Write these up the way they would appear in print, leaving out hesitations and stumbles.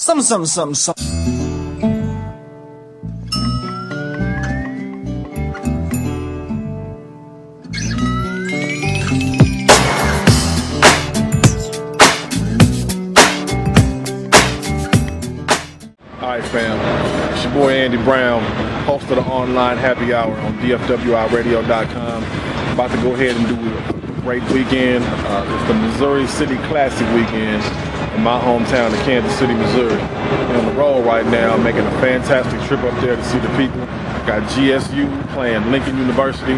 Some. Alright fam, it's your boy Andy Brown, host of the online happy hour on DFWIRadio.com. About to go ahead and do a great weekend. It's the Missouri City Classic weekend in my hometown of Kansas City, Missouri. We're on the road right now, making a fantastic trip up there to see the people. Got GSU playing Lincoln University,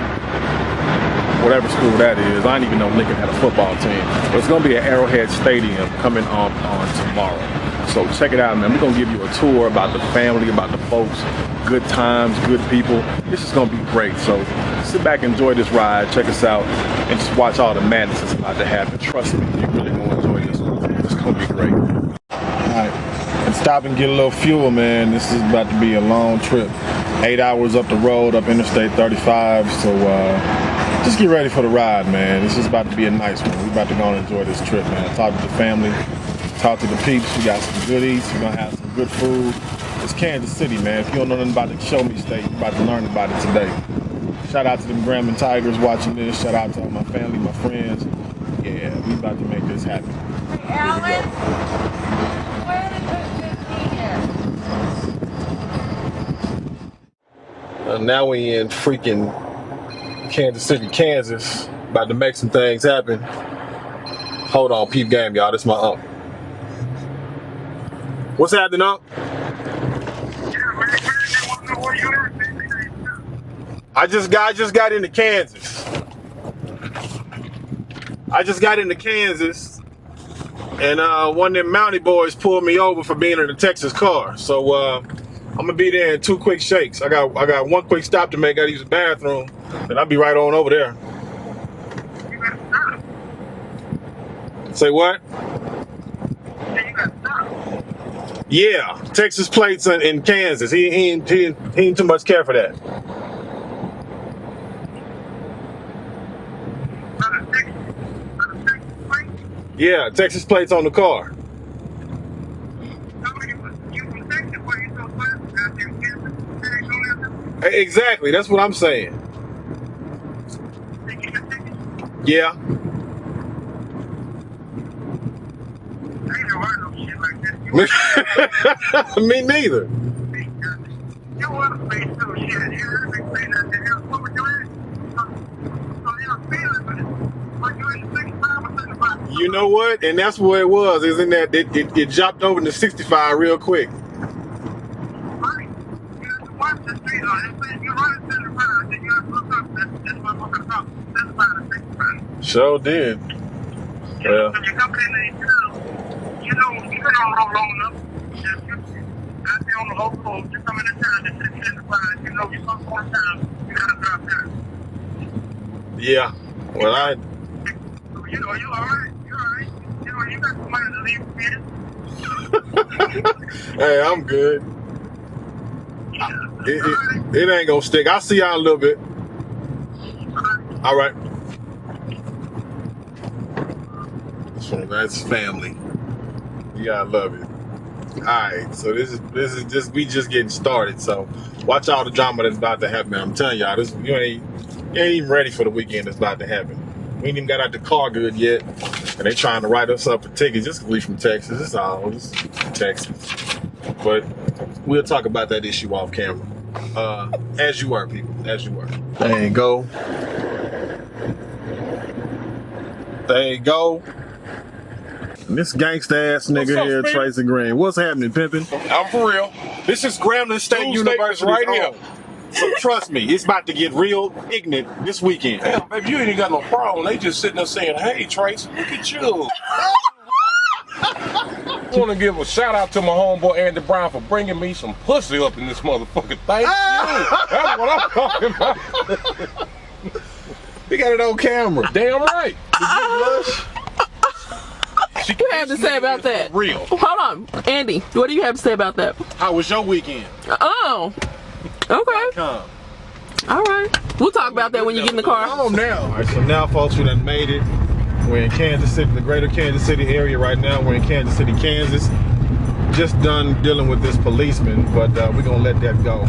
whatever school that is. I didn't even know Lincoln had a football team. But it's going to be at Arrowhead Stadium coming on tomorrow. So check it out, man. We're going to give you a tour about the family, about the folks, good times, good people. This is going to be great. So sit back, enjoy this ride, check us out, and just watch all the madness that's about to happen. Trust me, you're really going to enjoy this one. It's going to be great. All right, and stop and get a little fuel, man. This is about to be a long trip. 8 hours up the road, up Interstate 35. So just get ready for the ride, man. This is about to be a nice one. We're about to go and enjoy this trip, man. Talk to the family. Talk to the peeps. We got some goodies. We're gonna have some good food. It's Kansas City, man. If you don't know nothing about the Show Me State, you're about to learn about it today. Shout out to them Grambling Tigers watching this. Shout out to all my family, my friends. Yeah, we about to make this happen. Hey, Alan, where did Now we in freaking Kansas City, Kansas. About to make some things happen. Hold on, peep game, y'all. This is my ump. What's happening, Unc? I just got into Kansas. And one of them Mountie boys pulled me over for being in a Texas car. So I'm gonna be there in 2 quick shakes. I got 1 quick stop to make. I gotta use the bathroom, and I'll be right on over there. Say what? Yeah, Texas plates in Kansas. He ain't too much care for that. Yeah, Texas plates on the car. Exactly, that's what I'm saying. Yeah. Me neither. You know what? And that's what it was. Is in that it dropped over to 65 real quick. Sure did. Yeah. Yeah. Well, you alright. You got some money to leave here. Hey, I'm good. It ain't gonna stick. I'll see y'all in a little bit. All right. So that's family. You gotta love it. All right. So this is just we just getting started. So watch all the drama that's about to happen. I'm telling y'all, you ain't even ready for the weekend that's about to happen. We ain't even got out the car good yet, and they trying to write us up for tickets just 'cause we from Texas. It's all just Texas. But we'll talk about that issue off camera. As you were, people. As you were. There you go. There you go. And this gangsta ass nigga up, here, man? Tracy Green. What's happening, pimpin'? I'm for real. This is Grambling State University right here. So trust me, it's about to get real ignorant this weekend. Damn, baby, you ain't even got no problem. They just sitting there saying, "Hey, Trace, look at you." I want to give a shout out to my homeboy Andy Brown for bringing me some pussy up in this motherfucker. Thank you. That's what I'm talking about. We got it on camera. Damn right. What do you have to say about that? Real. Hold on, Andy. What do you have to say about that? How was your weekend? Oh, okay. Come. All right. We'll talk about that when you get in the car. Oh, now. All right, so now, folks, we done made it. We're in Kansas City, the greater Kansas City area right now. We're in Kansas City, Kansas. just done dealing with this policeman, but we're gonna let that go.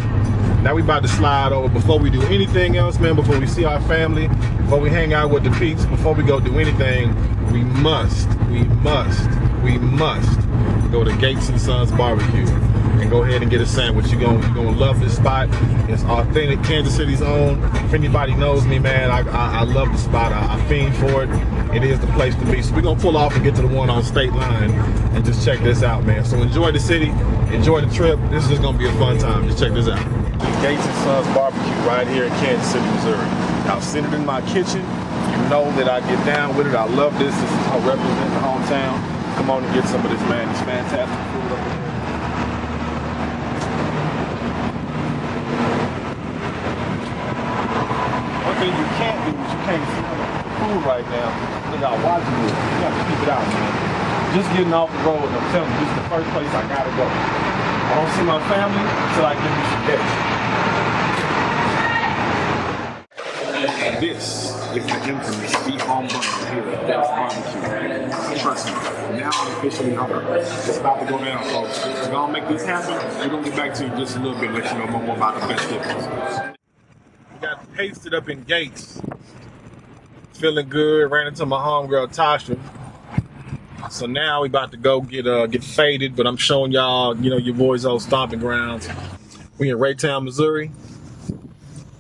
Now we about to slide over. Before we do anything else, man, before we see our family, before we hang out with the peeps, before we go do anything, we must go to Gates and Sons Barbecue and go ahead and get a sandwich. You're gonna love this spot. It's authentic, Kansas City's own. If anybody knows me, man, I love the spot. I fiend for it. It is the place to be. So we're gonna pull off and get to the one on State Line and just check this out, man. So enjoy the city, enjoy the trip. This is just gonna be a fun time. Just check this out. Gates and Sons Barbecue right here in Kansas City, Missouri. I've seen it in my kitchen. You know that I get down with it. I love this. This is how I represent the hometown. Come on and get some of this, man. It's fantastic food up here. One thing you can't do is you can't see the food right now. Look how watching it. You got to keep it out, man. Just getting off the road, I'm telling you, this is the first place I gotta go. I don't see my family until I give me some dates. This is the infamous beef home burger here at Best Barbecue. Trust me, now I'm officially hungry. It's about to go down, folks. We're gonna make this happen. We're gonna get back to you in just a little bit and let you know more about the festivities. We got pasted up in Gates. Feeling good. Ran into my homegirl Tasha. So now we about to go get faded, but I'm showing y'all, you know, your boys' old stomping grounds. We in Raytown, Missouri.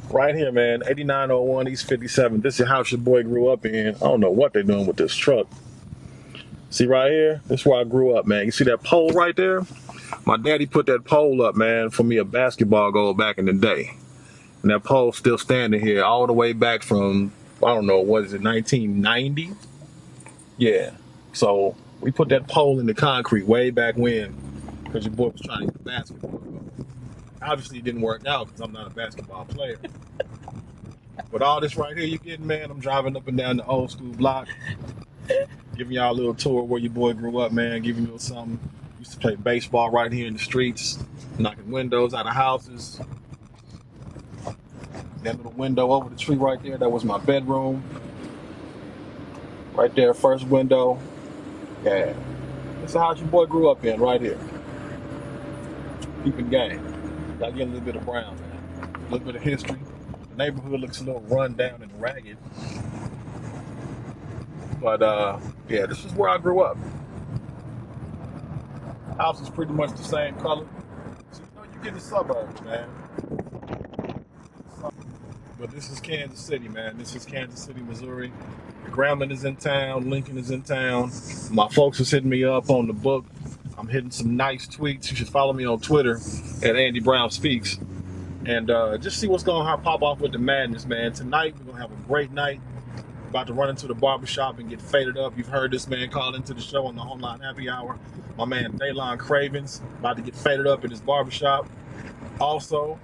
Right here, man, 8901 East 57th. This is the house your boy grew up in. I don't know what they're doing with this truck. See right here? This is where I grew up, man. You see that pole right there? My daddy put that pole up, man, for me a basketball goal back in the day. And that pole's still standing here all the way back from, I don't know, what is it, 1990? Yeah. So we put that pole in the concrete way back when, because your boy was trying to get a basketball goal. Obviously it didn't work out because I'm not a basketball player. But all this right here you getting, man, I'm driving up and down the old school block, giving y'all a little tour where your boy grew up, man, giving you something. Used to play baseball right here in the streets, knocking windows out of houses. That little window over the tree right there, that was my bedroom. Right there, first window. Yeah. That's the house your boy grew up in, right here. Keeping game. Gotta get a little bit of brown, man. A little bit of history. The neighborhood looks a little run down and ragged. But yeah, this is where I grew up. House is pretty much the same color. So you know you get the suburbs, man. But this is Kansas City, man. This is Kansas City, Missouri. Grambling is in town, Lincoln is in town. My folks was hitting me up on the book. I'm hitting some nice tweets. You should follow me on Twitter at Andy Brown Speaks. And just see what's going to pop off with the madness, man. Tonight, we're going to have a great night. About to run into the barbershop and get faded up. You've heard this man call into the show on the Homeline Happy Hour. My man, Daylon Cravens, about to get faded up in his barbershop. Also,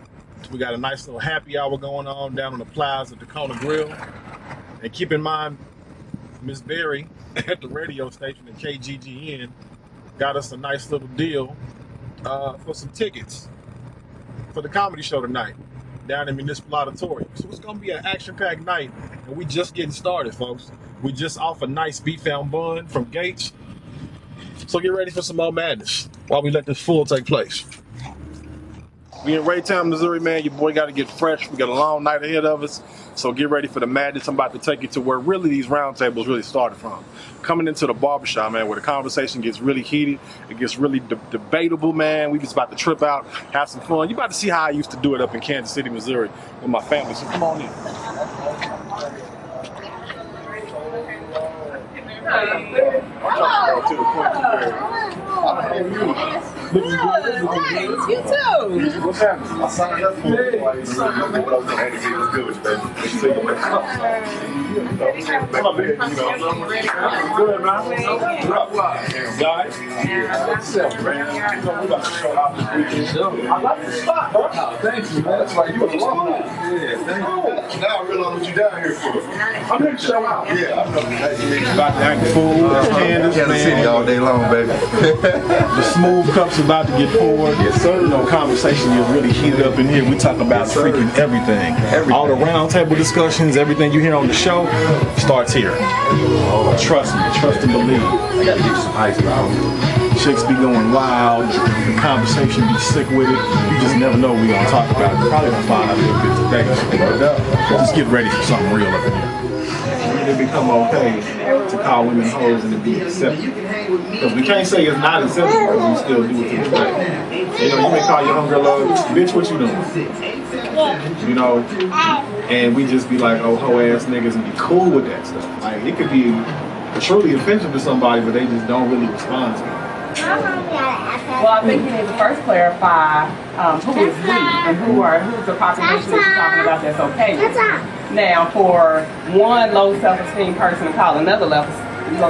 we got a nice little happy hour going on down on the plaza at the Kona Grill. And keep in mind, Miss Berry at the radio station at KGGN got us a nice little deal for some tickets for the comedy show tonight down in Municipal Auditorium. So it's gonna be an action-packed night, and we just getting started, folks. We just off a nice beef found bun from Gates. So get ready for some more madness while we let this fool take place. We in Raytown, Missouri, man. Your boy got to get fresh. We got a long night ahead of us. So get ready for the madness. I'm about to take you to where really these roundtables really started from. Coming into the barbershop, man, where the conversation gets really heated. It gets really debatable, man. We just about to trip out, have some fun. You about to see how I used to do it up in Kansas City, Missouri with my family. So come on in. You too. What's happening? I signed up for it. Good, man. Guys, I like the spot, bro. Thank you, man. That's like you alone. Yeah, thank you. Now I realize what you down here for. I'm here to show out. Yeah, I'm about to act fool. Kansas City all day long, baby. The smooth cups about to get poured. Yes, sir. You know, conversation is really heated up in here. We talk about freaking everything. All the round table discussions, everything you hear on the show starts here. Trust me, trust and believe. I gotta get you some ice, bro. chicks be going wild, the conversation be sick with it. You just never know what we gonna talk about. You probably gonna find out a little bit today. So just get ready for something real up in here. When it become okay to call women hoes and to be accepted. Because we can't say it's not acceptable because we still do it to this day. You know, you may call your homegirl love, bitch, what you doing? You know, and we just be like, oh, hoe ass niggas and be cool with that stuff. Like, it could be truly offensive to somebody, but they just don't really respond to it. Well, I think you need to first clarify who is we and who's the population that you're talking about that's okay with. Now, for one low self-esteem person to call another low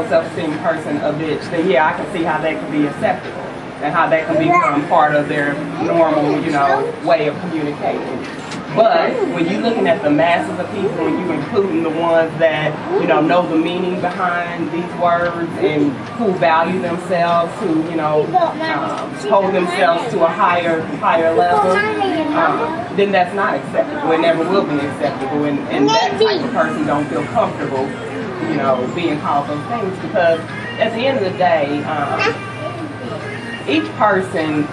self-esteem person a bitch, then yeah, I can see how that can be acceptable and how that can become part of their normal, you know, way of communicating. But when you're looking at the masses of people and you including the ones that, you know the meaning behind these words and who value themselves, who, you know, hold themselves to a higher level, then that's not acceptable. It never will be acceptable. And that type of person don't feel comfortable, you know, being called those things because at the end of the day, each person,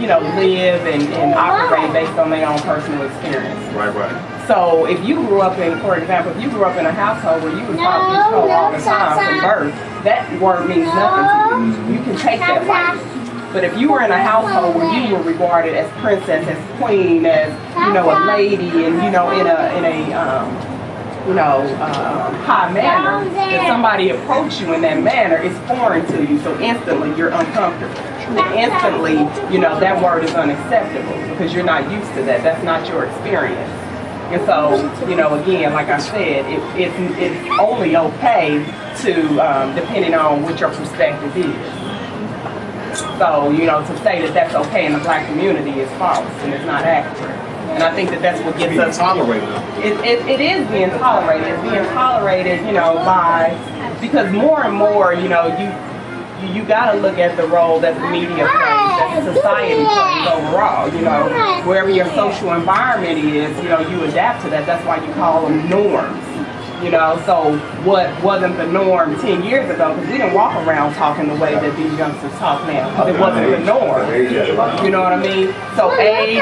you know, live and operate based on their own personal experience. Right. So if you grew up in, for example, if you grew up in a household where you was taught this code all the time from birth, that word means nothing to you. You can take that way. But if you were in a household where you were regarded as princess, as queen, as, you know, a lady, and, you know, in a high manner, if somebody approached you in that manner, it's foreign to you, so instantly you're uncomfortable. And instantly, you know, that word is unacceptable because you're not used to that. That's not your experience. And so, you know, again, like I said, it's only okay to, depending on what your perspective is. So, you know, to say that that's okay in the black community is false and it's not accurate. And I think that that's what gets us tolerated. It is being tolerated. It's being tolerated, you know, because more and more, you know, you got to look at the role that the media plays, that society plays overall. You know, wherever your social environment is, you know, you adapt to that. That's why you call them norms. You know, so what wasn't the norm 10 years ago? Because we didn't walk around talking the way that these youngsters talk now. Because it wasn't the norm. You know what I mean? So age,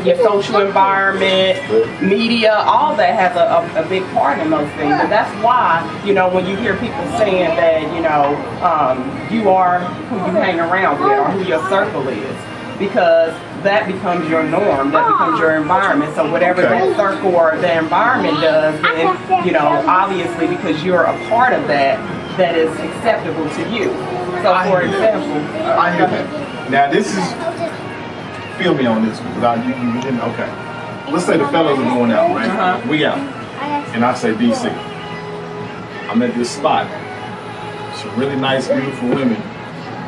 your social environment, media, all that has a big part in those things. And that's why, you know, when you hear people saying that, you know, you are who you hang around with or who your circle is. Because that becomes your norm, that becomes your environment. So whatever that circle or the environment does, then, you know, obviously because you're a part of that, that is acceptable to you. So for example, I hear that. Now this is, feel me on this because you didn't, okay. Let's say the fellas are going out, right? We out. And I say, DC, I'm at this spot. Some really nice, beautiful women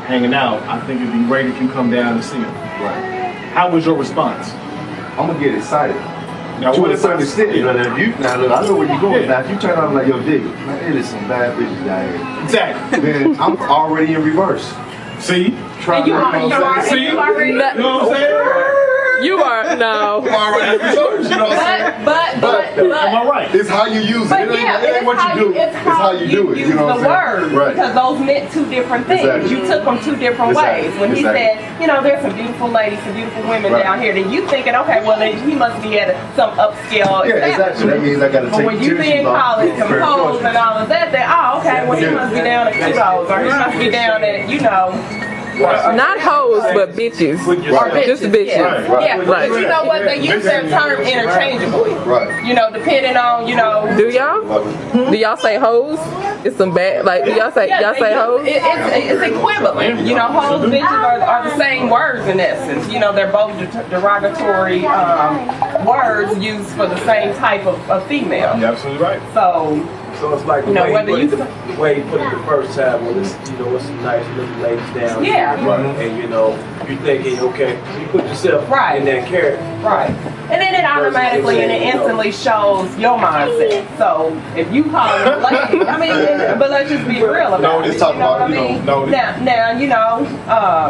hanging out. I think it'd be great if you come down and see them. Right. How was your response? I'm gonna get excited. Now, To what a is certain extent, now look, I know where you're going. Now, if you turn on like, yo, dig, man, it is some bad bitches down here. Exactly. Then I'm already in reverse. See? and you already know what I'm saying? You know what I'm saying? You are, no. I'm already in reverse, you know what I'm saying? But Am I right? It's how you use it. But It yeah, ain't what you do. it's how you do it. use You know what the I'm saying? word Right. because those meant two different things. Exactly. You took them two different Exactly. ways. When he Exactly. said, you know, there's some beautiful ladies, some beautiful women Right. down here, then you thinking, okay, well, then he must be at some upscale Yeah, exactly. That means I gotta But take when you being college, composed and all of that, then, oh, okay, well, he must be down at Kudos or he must be down at, you know. Not hoes, but bitches. Right. Just bitches. Right, right. Yeah, but you know what? They use that term interchangeably. Right. You know, depending on, you know. Do y'all? Do y'all say hoes? It's some bad, like, do y'all say hoes? It's equivalent. You know, hoes, bitches are the same words in essence. You know, they're both derogatory words used for the same type of female. You're absolutely right. So it's like You know, whether you- the way you put it the first time when it's, you know, with some nice little ladies down Yeah. here, and you know, you thinking, okay, you put yourself Right. in that character. Right. And then it automatically and it instantly shows your mindset. So if you call it a lady, I mean, but let's just be real about No, it. just talk You know about, what I you know, mean? no, Now, you know,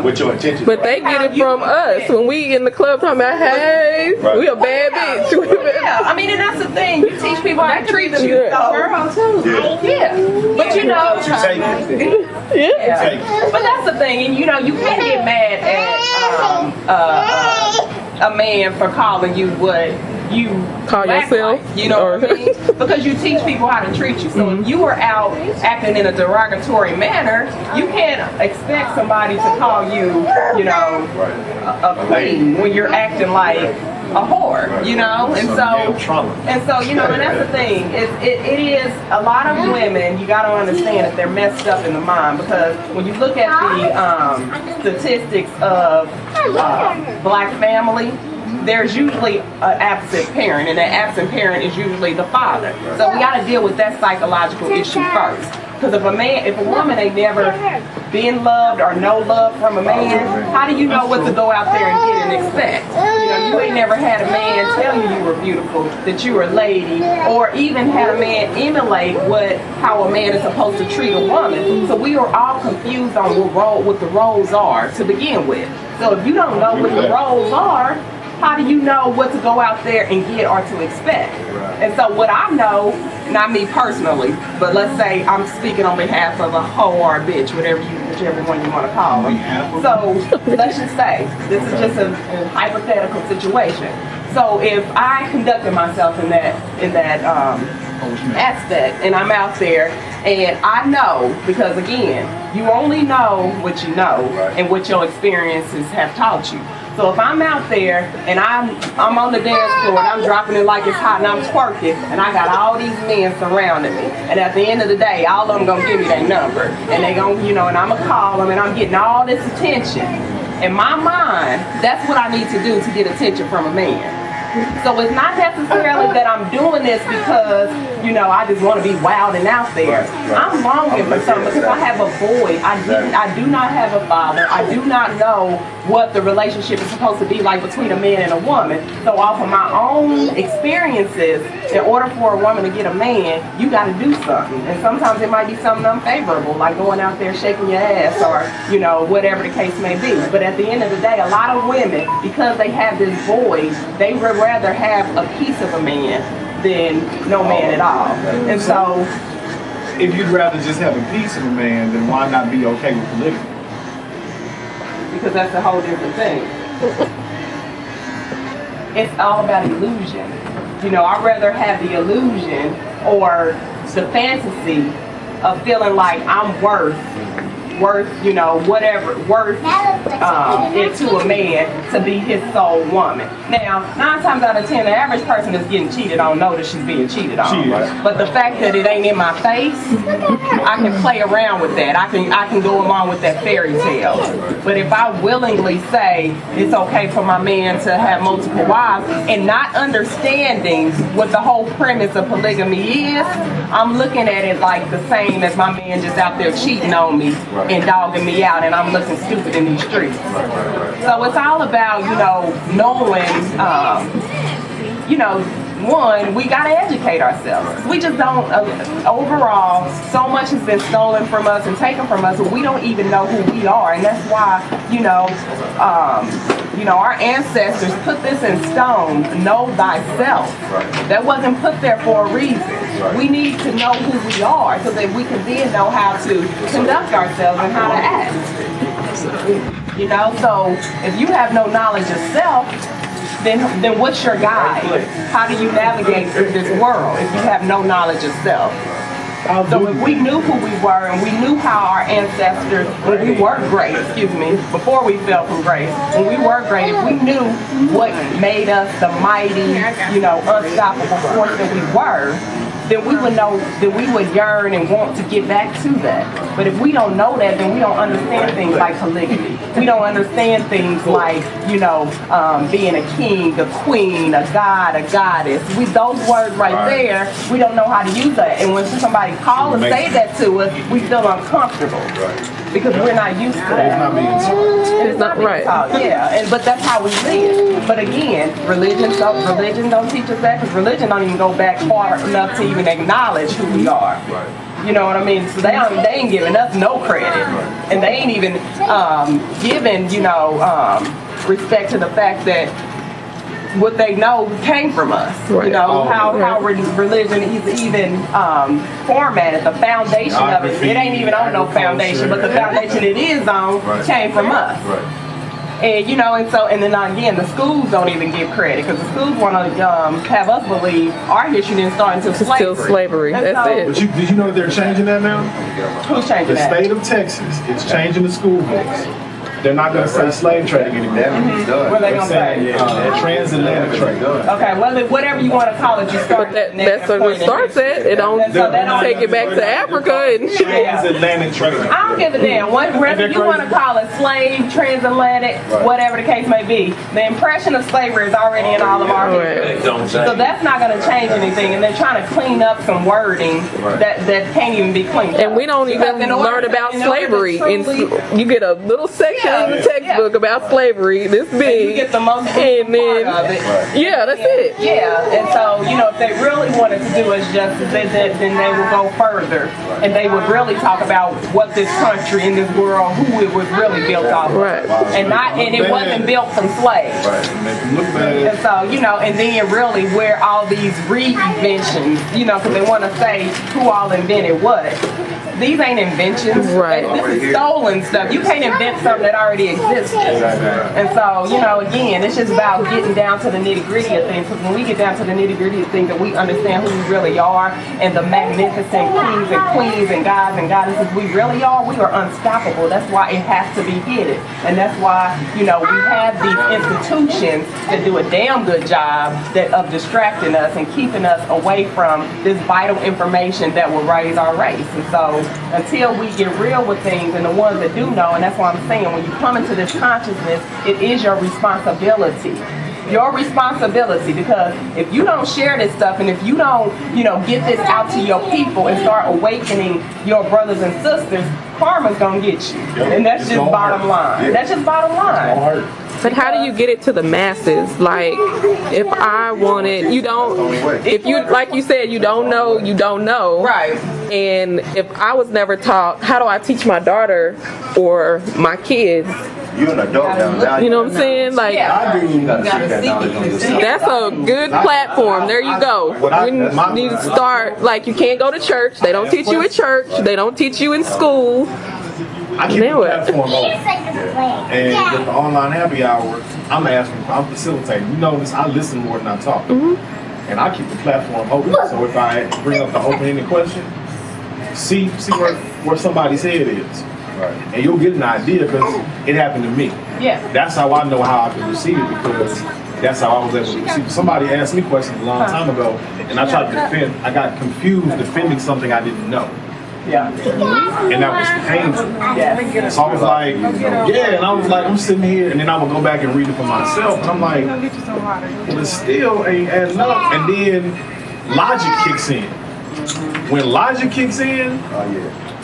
With your intentions. But they get it from us when we in the club talking about, hey, we a bad bitch. We a bad yeah, I mean, and that's the thing. You teach people how to treat you. Yeah. So, yeah. But you know, You take it. yeah. But that's the thing, and you know, you can't get mad at a man for calling you what you Call act yourself? like, you know what I mean? Because you teach people how to treat you. So if you are out acting in a derogatory manner, you can't expect somebody to call you, you know, a queen when you're acting like a whore, you know? And so, you know, and that's the thing. It is a lot of women, you gotta understand that they're messed up in the mind, because when you look at the statistics of black family, there's usually an absent parent, and that absent parent is usually the father. So we got to deal with that psychological issue first. Because if a woman ain't never been loved or no love from a man, how do you know what to go out there and get and expect? You know, you ain't never had a man tell you you were beautiful, that you were a lady, or even had a man emulate how a man is supposed to treat a woman. So we are all confused on what the roles are to begin with. So if you don't know what the roles are, how do you know what to go out there and get or to expect? And so what I know, not me personally, but let's say I'm speaking on behalf of a hoe or a bitch, whichever one you want to call them. So let's just say, this is just a hypothetical situation. So if I conducted myself in that aspect, and I'm out there, and I know, because again, you only know what you know and what your experiences have taught you. So if I'm out there and I'm on the dance floor and I'm dropping it like it's hot and I'm twerking and I got all these men surrounding me, and at the end of the day, all of them gonna give me their number, and they gonna, you know, and I'm gonna call them, and I'm getting all this attention. In my mind, that's what I need to do to get attention from a man. So it's not necessarily that I'm doing this because, you know, I just want to be wild and out there. I'm longing for something because I have a void. I do not have a father. I do not know what the relationship is supposed to be like between a man and a woman. So off of my own experiences, in order for a woman to get a man, you got to do something. And sometimes it might be something unfavorable, like going out there shaking your ass or, you know, whatever the case may be. But at the end of the day, a lot of women, because they have this void, they would rather have a piece of a man than no man at all. And so, if you'd rather just have a piece of a man, then why not be okay with polygamy? because that's a whole different thing. It's all about illusion. You know, I'd rather have the illusion or the fantasy of feeling like I'm worth, you know, whatever, worth it to a man to be his sole woman. Now, 9 times out of 10, the average person that's getting cheated on know that she's being cheated on. But the fact that it ain't in my face, I can play around with that. I can go along with that fairy tale. But if I willingly say it's okay for my man to have multiple wives and not understanding what the whole premise of polygamy is, I'm looking at it like the same as my man just out there cheating on me and dogging me out, and I'm looking stupid in these streets. So it's all about, you know, knowing, you know, one, we gotta educate ourselves. We just don't, overall, so much has been stolen from us and taken from us, we don't even know who we are. And that's why, you know, our ancestors put this in stone, know thyself. That wasn't put there for a reason. We need to know who we are so that we can then know how to conduct ourselves and how to act. You know, so if you have no knowledge of self, then what's your guide? How do you navigate through this world if you have no knowledge of self? So if we knew who we were and we knew how our ancestors, when we were great, before we fell from grace, when we were great, if we knew what made us the mighty, you know, unstoppable force that we were, then we would know, that we would yearn and want to get back to that. But if we don't know that, then we don't understand things like polygamy. We don't understand things like, you know, being a king, a queen, a god, a goddess. Those words right there, we don't know how to use that. And when somebody calls and say that to us, we feel uncomfortable. because we're not used to It's that. not being taught. It's not right. Yeah, but that's how we live. But again, religion don't teach us that, because religion don't even go back far enough to even acknowledge who we are. You know what I mean? So they ain't giving us no credit, and they ain't even giving respect to the fact that what they know came from us. Right. You know how religion is even formatted. The foundation of it ain't even on no foundation, but the foundation it is on came from us. And and then again, the schools don't even give credit, because the schools want to have us believe our history didn't start until slavery. Still slavery. That's it. But did you know they're changing that now? Who's changing The that? state of Texas is changing the school books. They're not going to say slave trading anymore. What are they going to say? Transatlantic trade. Okay, well, whatever you want to call it, you start. But that's what it starts at. It don't take it back to Africa and Transatlantic trade. I don't give a damn. Whether you want to call it slave, transatlantic, whatever the case may be, the impression of slavery is already in all of our history. So that's not going to change anything, and they're trying to clean up some wording that can't even be cleaned up. And we don't even learn about slavery in school. You get a little section in the textbook about slavery, this big, you get the most and then part of it. Yeah, that's it. Yeah, and so if they really wanted to do us justice, then they would go further, and they would really talk about what this country and this world, who it was really built off of, and it wasn't built from slaves. And so and then really where all these reinventions, because they want to say who all invented what. These ain't inventions. Right. This is stolen stuff. You can't invent something that already existed. And so, again, it's just about getting down to the nitty-gritty of things. Because when we get down to the nitty-gritty of things, that we understand who we really are, and the magnificent kings and queens and gods and goddesses we really are, we are unstoppable. That's why it has to be hidden. And that's why, we have these institutions that do a damn good job of distracting us and keeping us away from this vital information that will raise our race. And so, until we get real with things, and the ones that do know, and that's why I'm saying, when you come into this consciousness, it is your responsibility. Your responsibility, because if you don't share this stuff, and if you don't, get this out to your people and start awakening your brothers and sisters, karma's gonna get you. And that's just bottom line. That's just bottom line. But how do you get it to the masses? Like, if I wanted, if you, like you said, you don't know. Right. And if I was never taught, how do I teach my daughter or my kids? You're an adult now. You know what I'm saying? Like, that's a good platform. There you go. We need to start, like, you can't go to church. They don't teach you at church. They don't teach you in school. I keep the platform open. And with the online happy hour, I'm facilitating. You notice I listen more than I talk. And I keep the platform open. So if I bring up the open-ended question, see where somebody's head is. And you'll get an idea, because it happened to me. Yeah. That's how I know how I can receive it, because that's how I was able to receive it. Somebody asked me questions a long time ago, and I tried to defend. I got confused defending something I didn't know. Yeah. And that was painful. Yeah. So I was like, and I was like, I'm sitting here, and then I would go back and read it for myself, and I'm like, well, it still ain't adding up. And then logic kicks in. When logic kicks in,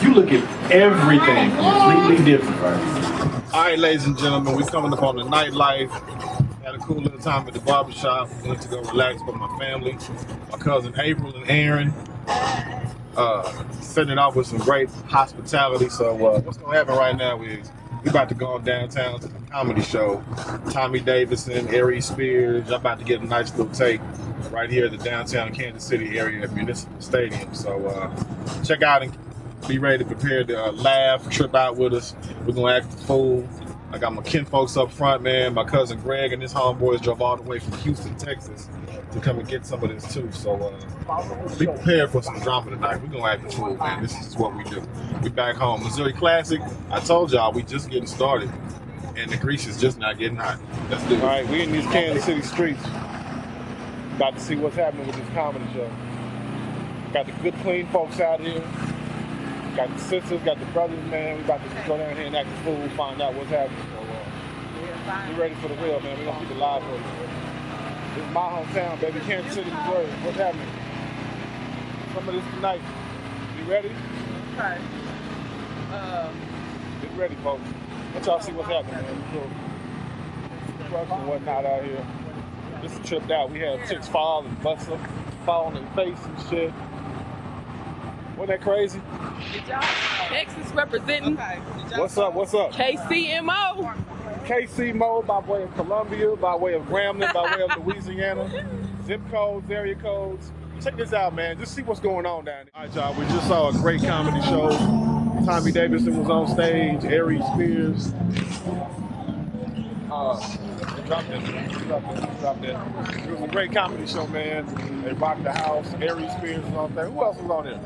you look at everything completely different. All right, ladies and gentlemen, we're coming up on the nightlife. Had a cool little time at the barbershop. Went to go relax with my family, my cousin April and Aaron. Setting it off with some great hospitality. So what's gonna happen right now is we about to go on downtown to the comedy show. Tommy Davidson, Aries Spears. I'm about to get a nice little take right here at the downtown Kansas City area at Municipal Stadium. So check out and be ready to prepare to laugh, trip out with us. We're gonna act the fool. I got my kinfolks up front, man. My cousin Greg and his homeboys drove all the way from Houston, Texas to come and get some of this too. So be prepared for some drama tonight. We're gonna act the fool, man. This is what we do. We back home. Missouri Classic. I told y'all we just getting started, and the grease is just not getting hot. Let's do it. All right, we in these Kansas City streets, about to see what's happening with this comedy show. Got the good, clean folks out here. Got the sisters, got the brothers, man. We about to go down here and act the fool, find out what's happening. So, be ready for the real, man. We're gonna keep it live for you. This is my hometown, baby. Kansas City, Missouri. What's happening? Some of this tonight. You ready? Okay. Get ready, folks. Let y'all see what's happening, man. These little trucks and whatnot out here. This is tripped out. We had chicks fall and bust up, fall on their face and shit. Wasn't that crazy? Texas representing. What's up? What's up? KCMO. K.C. mode by way of Columbia, by way of Grambling, by way of Louisiana. Zip codes, area codes. Check this out, man. Just see what's going on down there. All right, y'all. We just saw a great comedy show. Tommy Davidson was on stage. Aries Spears. Drop that. It was a great comedy show, man. They rocked the house. Aries Spears was on there. Who else was on there?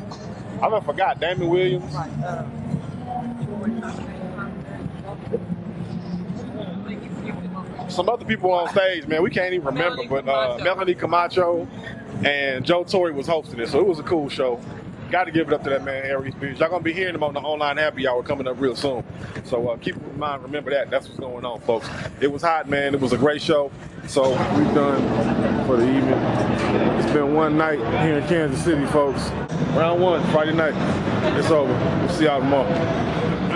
I don't forgot. Damon Williams. Some other people on stage, man. We can't even remember, but Melanie Camacho and Joe Torre was hosting it, so it was a cool show. Got to give it up to that man, Aries Spears. Y'all gonna be hearing him on the online happy hour coming up real soon. So keep it in mind. Remember that. That's what's going on, folks. It was hot, man. It was a great show. So we've done for the evening. It's been one night here in Kansas City, folks. Round one, Friday night. It's over. We'll see y'all tomorrow.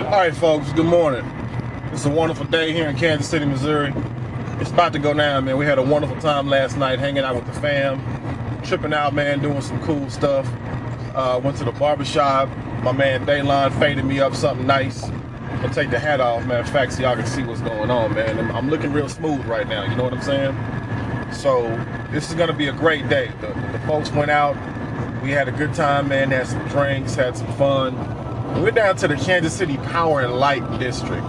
All right, folks. Good morning. It's a wonderful day here in Kansas City, Missouri. It's about to go down, man. We had a wonderful time last night hanging out with the fam, tripping out, man, doing some cool stuff. Went to the barbershop. My man Daylon faded me up something nice. I'm gonna take the hat off, man. In fact, so y'all can see what's going on, man. I'm looking real smooth right now, you know what I'm saying? So this is gonna be a great day. The folks went out. We had a good time, man. Had some drinks, had some fun. We're down to the Kansas City Power and Light District.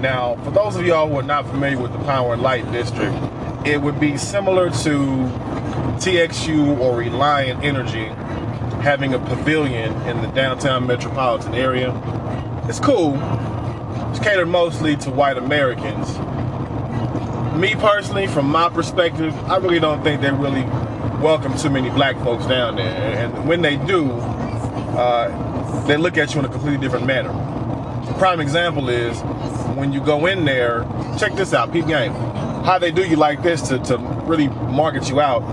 Now, for those of y'all who are not familiar with the Power and Light District, it would be similar to TXU or Reliant Energy having a pavilion in the downtown metropolitan area. It's cool. It's catered mostly to white Americans. Me personally, from my perspective, I really don't think they really welcome too many black folks down there. And when they do, they look at you in a completely different manner. A prime example is when you go in there, check this out, peep game. How they do you like this to really market you out.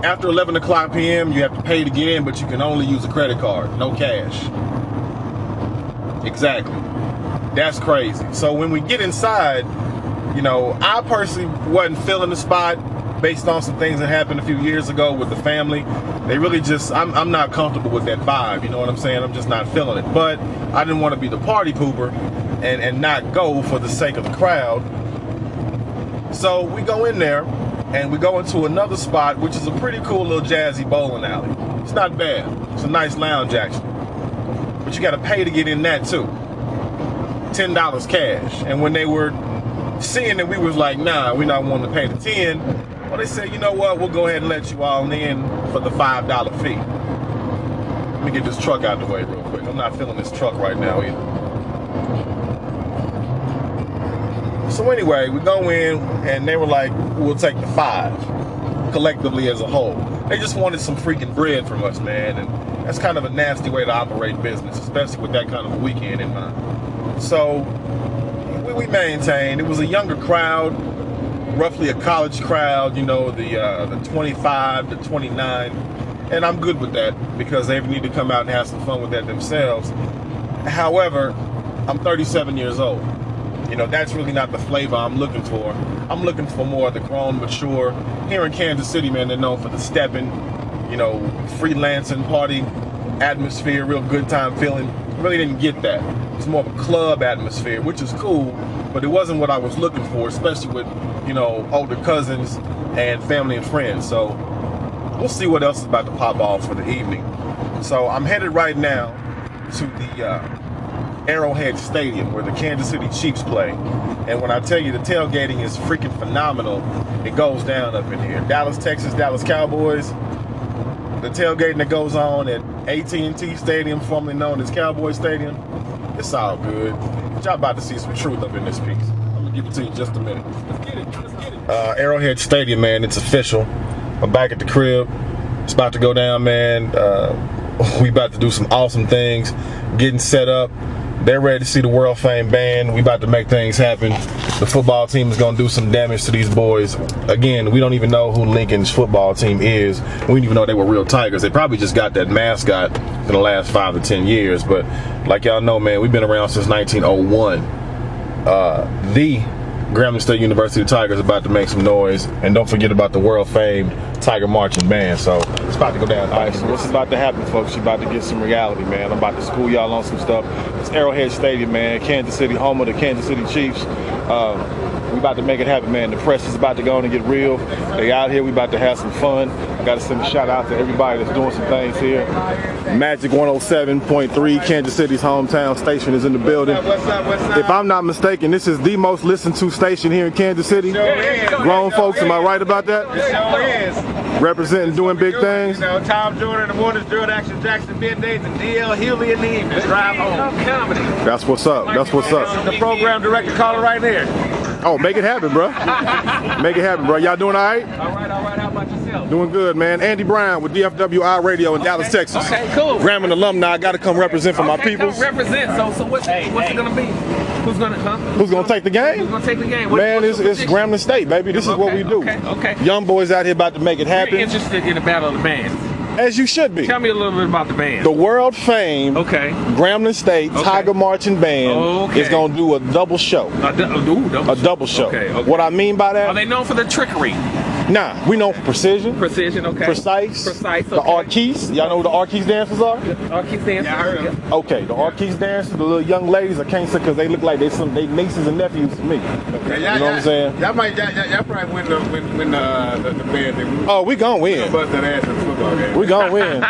After 11 o'clock p.m., you have to pay to get in, but you can only use a credit card, no cash. Exactly. That's crazy. So when we get inside, you know, I personally wasn't feeling the spot based on some things that happened a few years ago with the family. They really just, I'm not comfortable with that vibe, you know what I'm saying? I'm just not feeling it. But I didn't want to be the party pooper and not go for the sake of the crowd. So we go in there and we go into another spot, which is a pretty cool little jazzy bowling alley. It's not bad. It's a nice lounge actually. But you got to pay to get in that too. $10 cash. And when they were seeing that we was like, nah, we're not wanting to pay the 10, well, they said, you know what, we'll go ahead and let you all in for the $5 fee. Let me get this truck out of the way real quick. I'm not feeling this truck right now either. So anyway, we go in and they were like, we'll take the 5 collectively as a whole. They just wanted some freaking bread from us, man. And that's kind of a nasty way to operate business, especially with that kind of a weekend in mind. So we maintained. It was a younger crowd, roughly a college crowd, you know, the 25 to 29. And I'm good with that because they need to come out and have some fun with that themselves. However, I'm 37 years old. You know, that's really not the flavor I'm looking for. I'm looking for more of the grown, mature. Here in Kansas City, man, they're known for the stepping, you know, freelancing, party atmosphere, real good time feeling. Really didn't get that. It's more of a club atmosphere, which is cool, but it wasn't what I was looking for, especially with, you know, older cousins and family and friends. So we'll see what else is about to pop off for the evening. So I'm headed right now to the Arrowhead Stadium where the Kansas City Chiefs play. And when I tell you the tailgating is freaking phenomenal, it goes down up in here. Dallas, Texas, Dallas Cowboys. The tailgating that goes on at AT&T Stadium, formerly known as Cowboy Stadium, it's all good. But y'all about to see some truth up in this piece. I'm gonna give it to you in just a minute. Let's get it. Arrowhead Stadium, man, it's official. I'm back at the crib. It's about to go down, man. We about to do some awesome things. Getting set up. They're ready to see the world famed band. We about to make things happen. The football team is going to do some damage to these boys. Again, we don't even know who Lincoln's football team is. We didn't even know they were real Tigers. They probably just got that mascot in the last 5 to 10 years. But like y'all know, man, we've been around since 1901. The Grambling State University Tigers about to make some noise, and don't forget about the world famed Tiger Marching Band. So it's about to go down. All right, so what's about to happen, folks? You're about to get some reality, man. I'm about to school y'all on some stuff. It's Arrowhead Stadium, man. Kansas City, home of the Kansas City Chiefs. We about to make it happen, man. The press is about to go on and get real. They out here. We about to have some fun. I got to send a shout out to everybody that's doing some things here. Magic 107.3, Kansas City's hometown station, is in the building. What's up? If I'm not mistaken, this is the most listened to station here in Kansas City. Grown folks, am I right about that? Sure is. Representing, doing big things. You know, Tom Jordan in the mornings, Drill Action Jackson middays, and DL Healy in the evenings. Drive home. Comedy. That's what's up. That's what's up. The program director caller right there. Oh, make it happen, bro. Make it happen, bro. Y'all doing all right? All right. How about yourself? Doing good, man. Andy Brown with DFWI Radio in Dallas, Texas. Okay, cool. Grambling alumni. I got to come represent for my people. Represent. So what's it gonna be? Who's gonna take the game? Who's gonna take the game? Man, it's Grambling State, baby. This is what we do. Okay. Young boys out here about to make it happen. You're interested in the battle of the bands. As you should be. Tell me a little bit about the band. The world famed Grambling State Tiger Marching Band is going to do a double show. A double show. Okay. What I mean by that? Are they known for their trickery? Nah, we know for precision. Precision, okay. Precise. Okay. The Arquise. Y'all know who the Arquise dancers are? Arquise dancers. Yeah, I heard of them. Okay, the Arquise dancers, the little young ladies, I can't say because they look like they nieces and nephews to me. Okay, you know what I'm saying? Y'all probably win the band. Oh, we gonna win. Bust that ass in the football game. We gonna win.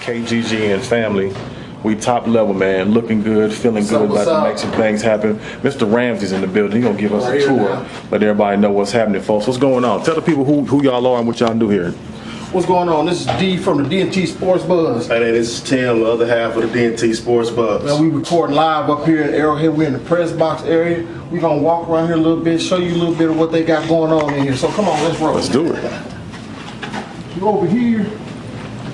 KGG and family. We top level, man. Looking good, feeling good, about to make some things happen. Mr. Ramsey's in the building. He's gonna give us a tour. Let everybody know what's happening, folks. What's going on? Tell the people who y'all are and what y'all do here. What's going on? This is D from the D&T Sports Buzz. Hey, this is Tim, the other half of the D&T Sports Buzz. Now, we recording live up here in Arrowhead. We're in the press box area. We're gonna walk around here a little bit, show you a little bit of what they got going on in here. So come on, let's roll. Let's do it. You over here.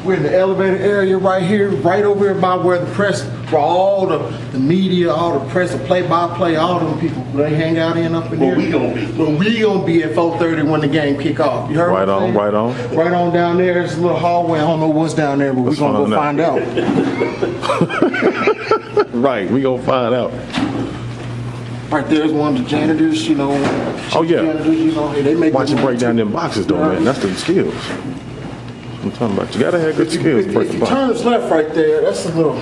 We're in the elevator area right here, right over here by where the press, where all the media, all the press, the play-by-play, all them people, they hang out up in here. Where we gonna be? Well, we gonna be at 4:30 when the game kick off. You heard Right on. Right on down there. There's a little hallway. I don't know what's down there, but we're gonna go find out. Right, we gonna find out. Right there's one of the janitors, you know. Oh yeah. Janitors, you know, hey, they make. Watch you break down them boxes though, man. That's the skills. I'm talking about. You gotta have good skills to break the box. Turn this left right there. That's this little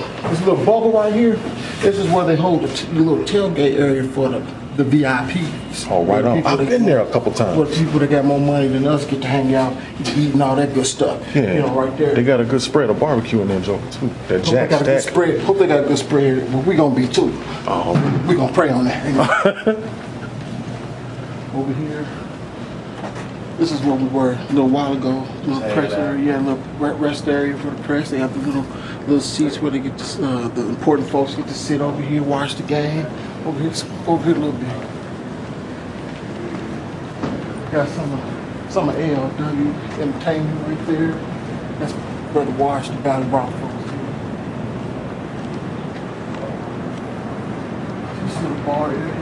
bubble right here. This is where they hold the little tailgate area for the VIPs. Oh, right on. I've been there a couple times. Where people that got more money than us get to hang out, eating all that good stuff. Yeah. You know, right there. They got a good spread of barbecue in there, Joker, too. That Jack Hope they got a good Stack. spread. Hope they got a good spread. But we gonna be too. Oh. We gonna pray on that. Over here. This is where we were a little while ago. Little press area, a little rest area for the press. They have the little seats where they get to, the important folks get to sit over here, watch the game. Over here a little bit. Got some of ALW Entertainment right there. That's Brother Wash, the Valley Rock folks here. This little bar area.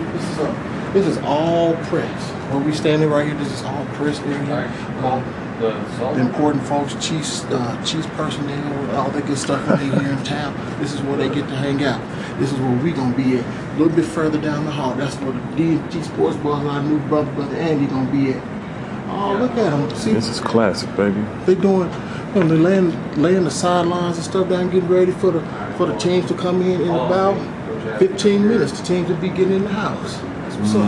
This is all press. Where we standing right here, this is all press area. The important folks, chiefs personnel, all that good stuff when they here in town. This is where they get to hang out. This is where we gonna be at. A little bit further down the hall. That's where the D&T Sports Buzz, our new brother Andy, gonna be at. Oh, look at them. See, this is classic, baby. They doing, you know, they laying the sidelines and stuff down, getting ready for the teams to come in about 15 minutes. The teams will be getting in the house. That's what's up.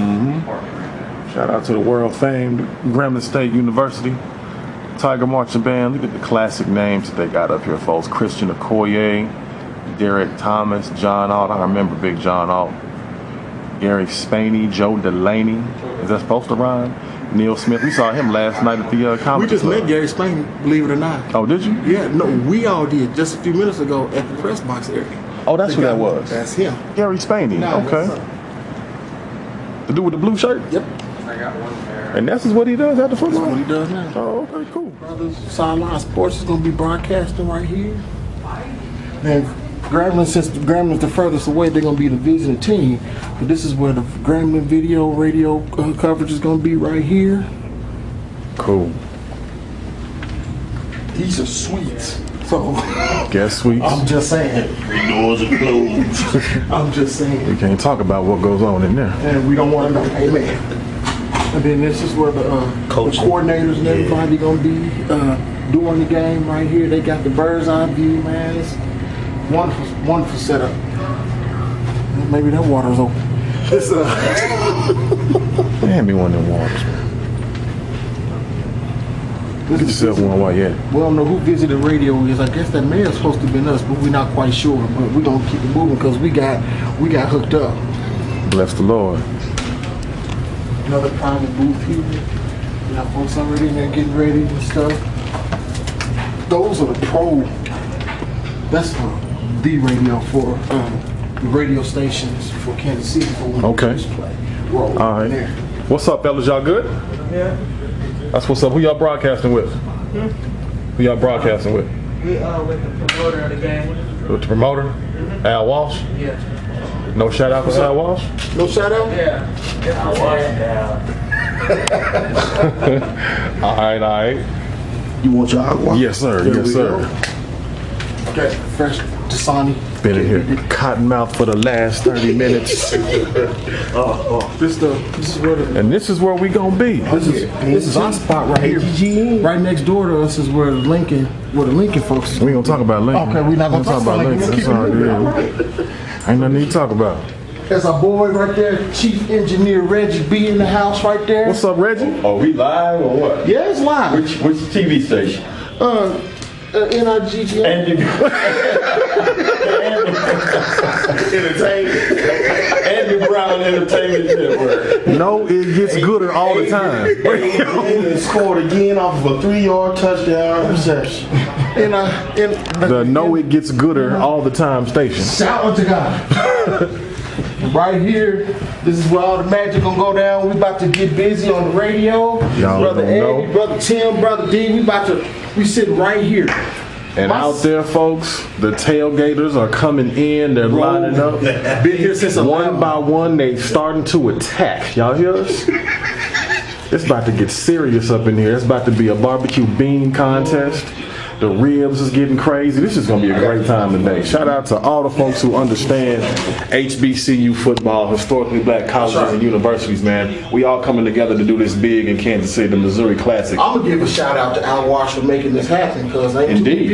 Shout out to the world famed Grambling State University Tiger Marching Band. Look at the classic names that they got up here, folks. Christian Okoye, Derek Thomas, John Alt. I remember Big John Alt. Gary Spaney, Joe Delaney. Is that supposed to rhyme? Neil Smith. We saw him last night at the comedy We just club. met Gary Spaney, believe it or not. Oh, did you? Yeah, no, we all did just a few minutes ago at the press box area. Oh, that's who that was. That's him. Gary Spaney. Nah, Okay. The dude with the blue shirt? Yep. I got one pair. And this is what he does at the football? That's what he does now. Oh, okay, cool. Brothers Sideline Sports is going to be broadcasting right here. And Grambling, since Grambling's the furthest away, they're going to be the visiting team. But this is where the Grambling radio coverage is going to be right here. Cool. These are suites So Guest suites. I'm just saying. The doors are closed. I'm just saying. We can't talk about what goes on in there. And we don't want to know. Amen. And then this is where the coordinators and everybody gonna be doing the game right here. They got the bird's eye view, man. It's wonderful setup. Maybe that water's open. It's Hand me one of them waters, man. Get yourself one while you at it. We don't know who Visited Radio is. I guess that may have supposed to have been us, but we're not quite sure. But we're gonna keep it moving because we got hooked up. Bless the Lord. Another private booth here. We got folks already in there getting ready and stuff. Those are the pro. That's the radio for the radio stations for Kansas City for when Okay. we play. All All right. What's up, fellas? Y'all good? Yeah. That's what's up. Who y'all broadcasting with? Who y'all broadcasting with? We with the promoter of the game. With the promoter? Al Walsh? Yeah. No shout out for Al Walsh? No shout out? Yeah. All right. You want your agua? Yes, sir. There Yes, we sir. go. Okay, fresh Dasani. Been in here cottonmouth for the last 30 minutes. This is where the And this is where we gonna be. this is our spot right here. Right next door to us is where the Lincoln folks is. We gonna talk about Lincoln. Okay, we're not gonna talk about Lincoln. That's all it is. Ain't nothing to talk about. That's our boy right there, Chief Engineer Reggie B in the house right there. What's up, Reggie? Are we live or what? Yeah, it's live. Which TV station? NRGGA. Andy Brown Entertainment Network. No, it gets gooder all the time. He scored again off of a 3-yard touchdown reception. The No It Gets Gooder All the Time station. Shout out to God. Right here, this is where all the magic gonna go down. We about to get busy on the radio. Y'all Brother don't Eddie, know. Brother Tim, Brother D, we sitting right here. And out there, folks, the tailgaters are coming in. They're lining up. Been here since One by one, they starting to attack. Y'all hear us? It's about to get serious up in here. It's about to be a barbecue bean contest. The ribs is getting crazy. This is going to be a great time today. Shout out to all the folks who understand HBCU football, historically black colleges and universities, man. We all coming together to do this big in Kansas City, the Missouri Classic. I'm gonna give a shout out to Al Wash for making this happen, because ain't too many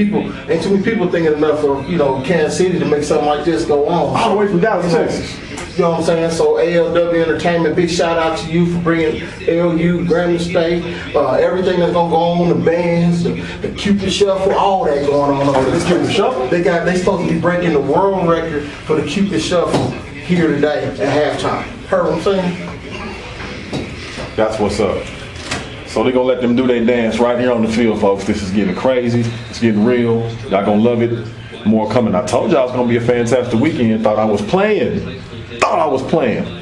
people thinking enough of Kansas City to make something like this go on. All the way from Dallas, Texas. You know what I'm saying? So ALW Entertainment, big shout out to you for bringing LU, Grambling State, everything that's gonna go on, the bands, the Cupid Shuffle, all that going on over this Cupid Shuffle. They supposed to be breaking the world record for the Cupid Shuffle here today at halftime. Heard what I'm saying? That's what's up. So they're gonna let them do their dance right here on the field, folks. This is getting crazy. It's getting real. Y'all gonna love it. More coming. I told y'all it's gonna be a fantastic weekend. Thought I was playing.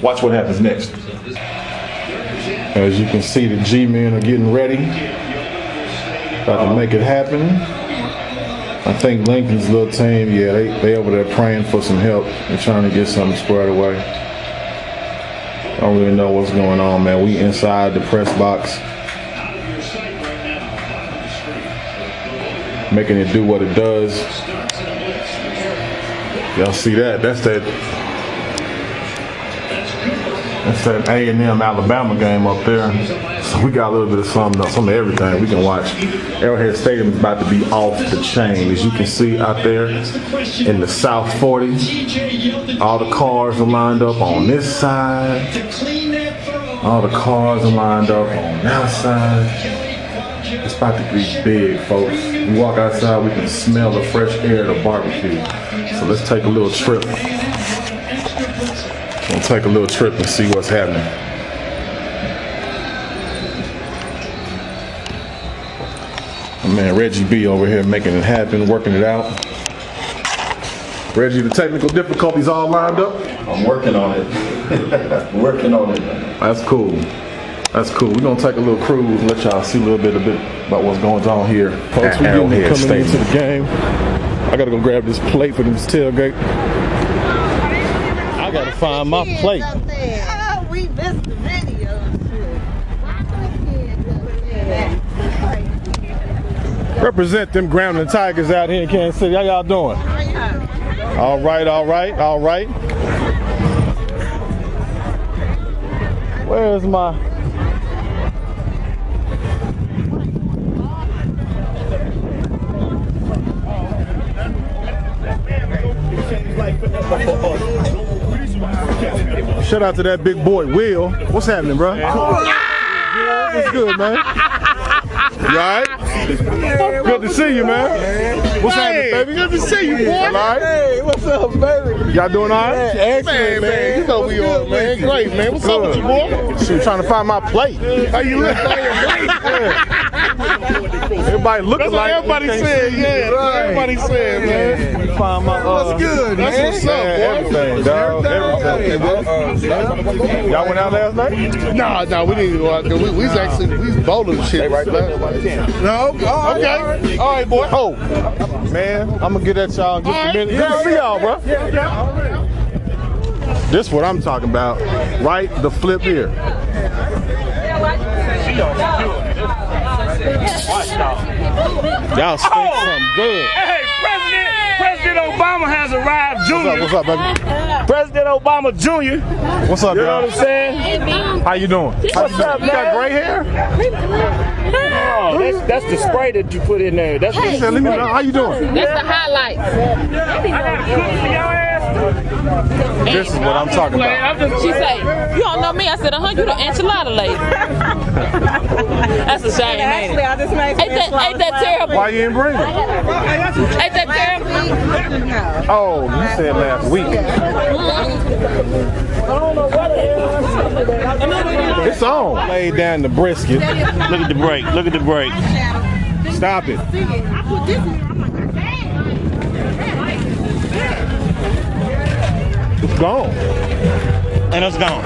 Watch what happens next. As you can see, the G-men are getting ready. About to make it happen. I think Lincoln's little team, yeah, they over there praying for some help. They're trying to get something squared away. I don't really know what's going on, man. We inside the press box, making it do what it does. Y'all see that? That's that A&M Alabama game up there. So we got a little bit of some of everything we can watch. Arrowhead Stadium is about to be off the chain. As you can see out there in the South 40, all the cars are lined up on this side. All the cars are lined up on that side. It's about to be big, folks. We walk outside, we can smell the fresh air of the barbecue. So let's take a little trip. We'll take a little trip and see what's happening. Man, Reggie B over here making it happen, working it out. Reggie, the technical difficulties all lined up? I'm working on it. Working on it. That's cool. That's cool. We're gonna take a little cruise and let y'all see a little bit about what's going on here. Folks, we're coming into the game. I gotta go grab this plate for this tailgate. I gotta find my plate. Oh, we missed the video. Represent them Grambling Tigers out here in Kansas City. How y'all doing? All right, all right, all right. Where's my... Shout out to that big boy, Will. What's happening, bro? What's good, man? You alright? Good to see you, man. What's happening, baby? Good to see you, boy. All right? Hey, what's up, baby? Y'all doing all right? Excellent, man. You know we on, man. Great, man. What's up with you, boy? Shoot, trying to find my plate. How you look on your plate? Everybody looking like everybody said, yeah. That's what everybody said, man. Find my, what's good, man? That's what's up, boy. Everything, dog. Everything. Y'all went out last night? No, we didn't go out there. We was actually, we was bowling and shit. No? Oh, okay. All right, boy. Oh, man, I'm gonna get at y'all in just a minute. Good to see y'all, bro. This is what I'm talking about. Right? The flip here. Y'all stink something good. Hey, President Obama has arrived, Jr. What's up, baby? President Obama Jr. What's up, You know y'all? what I'm saying? How you doing? What's up, You got gray hair? Oh, that's the spray that you put in there. That's He said, let me know. How you doing? That's the highlight. This is what I'm talking about. She say, you don't know me. I said, you the enchilada lady. That's a shame, ain't it? I just made Ain't that terrible? Why you ain't bring it? Ain't that terrible? Oh, you said last week. It's on. Laid down the brisket. Look at the break. Look at the break. Stop it. It's gone. And it's gone.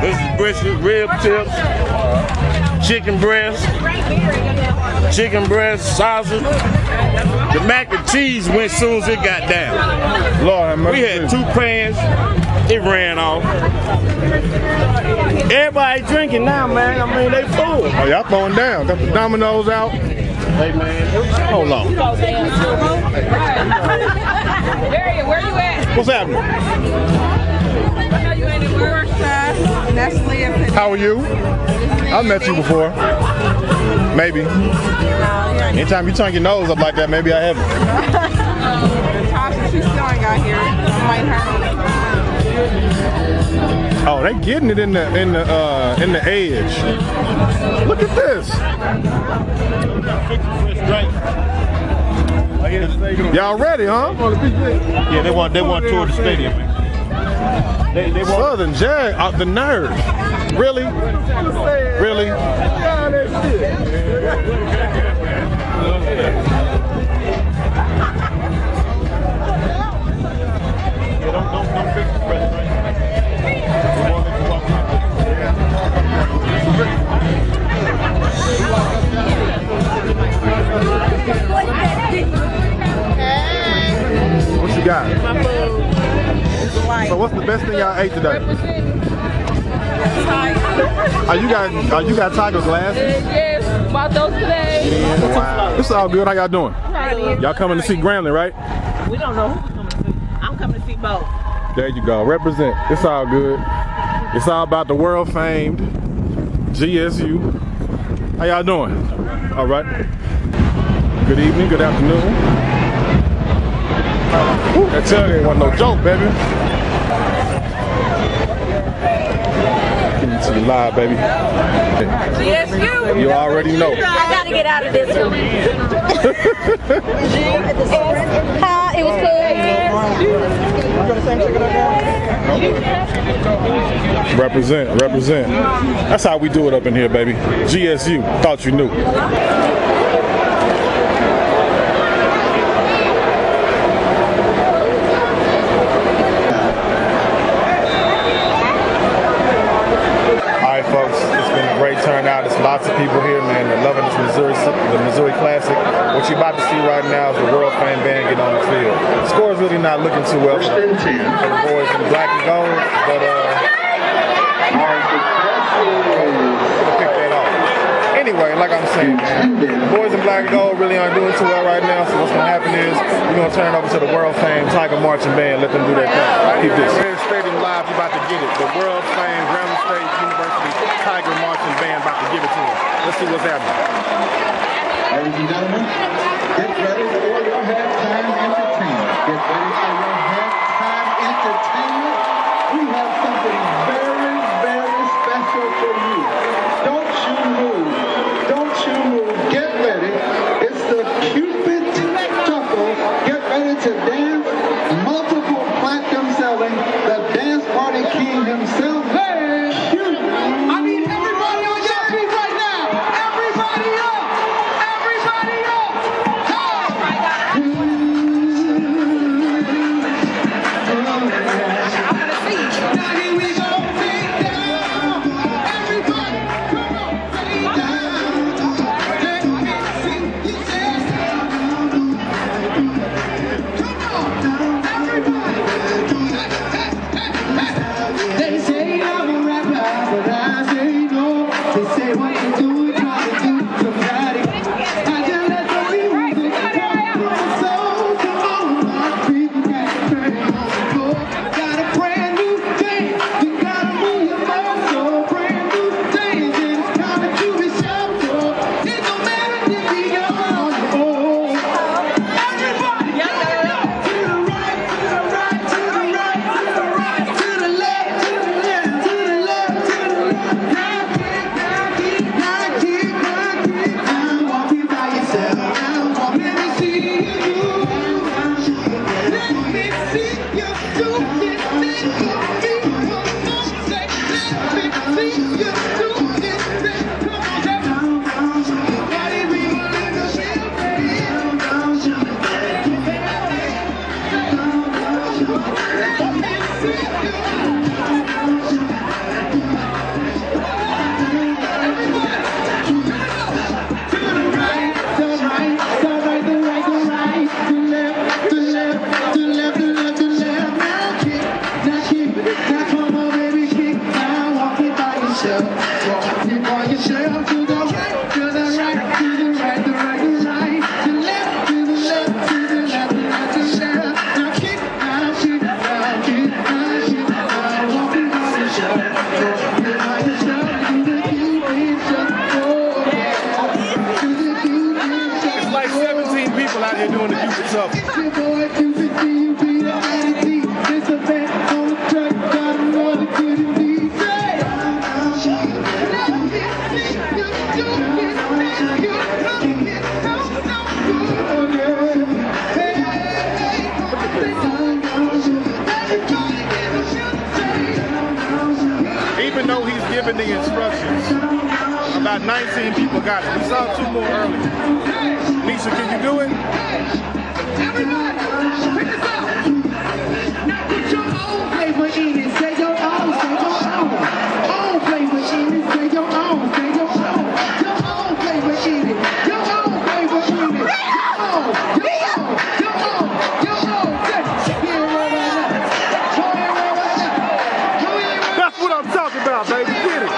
This is brisket, rib tips, chicken breast, sausage. The mac and cheese went soon as it got down. Lord have mercy. We had 2 pans. It ran off. Everybody drinking now, man. I mean, they full. Oh, y'all throwing down. Got the dominoes out. Hey, man. Hold on. Where you at? What's happening? I know you ain't in work, and that's Leah. How are you? I've met you before. Maybe. Anytime you turn your nose up like that, maybe I haven't. Tasha, she still ain't got here. Oh, they getting it in the edge. Look at this. Y'all ready, huh? Yeah, they want tour the stadium. They want Southern Jag out the nerve. Really? Really? don't fix the press, right? What you got? So what's the best thing y'all ate today? You got Tiger glasses? Yes, bought those today. Wow. It's all good. How y'all doing? Y'all coming to see Grambling, right? We don't know who's coming to see. I'm coming to see both. There you go. Represent. It's all good. It's all about the world famed GSU. How y'all doing? All right. Good evening. Good afternoon. That tailgate wasn't no joke, baby. Give me to you live, baby. GSU. You already know. I gotta get out of this one. It was cool. Represent, represent. That's how we do it up in here, baby. GSU. Thought you knew. Folks, it's been a great turnout. There's lots of people here, man. They're loving this the Missouri Classic. What you're about to see right now is the world famed band get on the field. The score is really not looking too well for the boys in black and gold, but we'll pick that off. Anyway. anyway, like I'm saying, man, boys in black and gold really aren't doing too well right now. So what's gonna happen is we're gonna turn it over to the world famed Tiger marching band. Let them do their thing. Keep this. Arrowhead Stadium live. You about to get it. The world famed Grambling State University Tiger marching band about to give it to us. Let's see what's happening. Ladies and gentlemen, get ready for your halftime entertainment. Get ready for your halftime entertainment. We have something very, very special for you. Don't you move. Don't you move. Get ready. It's the Cupid Shuffle. Get ready to dance. Multiple platinum selling. The dance party king himself. Hey! I need everybody on your feet right now. Everybody up. Everybody up. Now here we go. Break down. Everybody, come on. Break down. Let me see you dance. Come on. Everybody. They say I'm a rapper, but I say no. They say what you do, try to do somebody. I just let the music come from my soul. Come on, my people got to turn on the floor. Got a brand new day. You gotta move your body, so brand new day. And it's time to be sharp, so it don't matter if you're on your own. Everybody, to the right, to the right, to the right, to the right, to the left, to the left, to the left, to the left. Now keep, now walking by yourself. Let me see you do. Let me see you do it. Let me see you do it. Come on, everybody, we will live the Walking by yourself to the right, to the right, to the right, the right, the right, to the left, to the left, to the left, to the left, to the left. Now keep, walking by yourself, walking by yourself, to the Cupid Shuffle. It's like 17 people out here doing the Cupid Shuffle. It's your boy Cupid, C-U-P, the identity. It's a band on the track, got more than couldn't be. Even though he's giving the instructions, about 19 people got it. We saw 2 more earlier. Nisha, can you do it? Everybody, pick this up. Now put your own flavor in it. Say your own, say your own. Own flavor in it. Say your own, say your own. Your own flavor in it. Your own flavor in it. Your own, your own, your own, your own. Here right now. Go here right now. Go here right now. That's what I'm talking about, baby. Get it.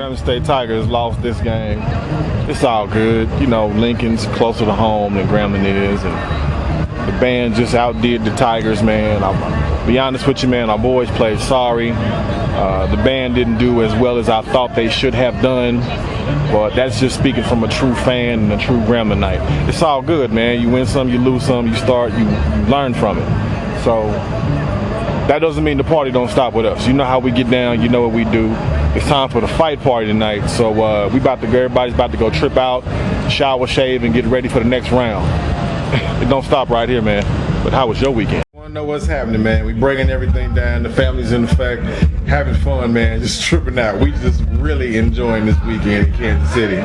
Grambling State Tigers lost this game. It's all good. You know, Lincoln's closer to home than Grambling is, and the band just outdid the Tigers, man. I'll be honest with you, man, our boys played sorry. The band didn't do as well as I thought they should have done, but that's just speaking from a true fan and a true Grambling-ite. It's all good, man. You win some, you lose some, you learn from it. So that doesn't mean the party don't stop with us. You know how we get down, you know what we do. It's time for the fight party tonight, so everybody's about to go trip out, shower, shave, and get ready for the next round. It don't stop right here, man. But how was your weekend? I want to know what's happening, man. We breaking everything down. The family's in effect, having fun, man. Just tripping out. We just really enjoying this weekend in Kansas City.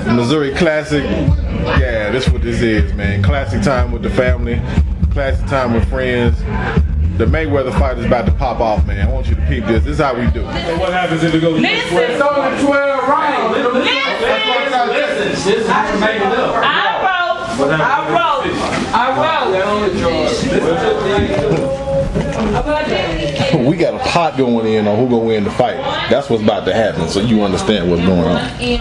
The Missouri Classic, yeah, this is what this is, man. Classic time with the family, classic time with friends. The Mayweather fight is about to pop off, man. I want you to peep this. This is how we do. So what happens if it goes? It's only 12 rounds. Listen. We got a pot going in on who gonna win the fight. That's what's about to happen, so you understand what's going on. He's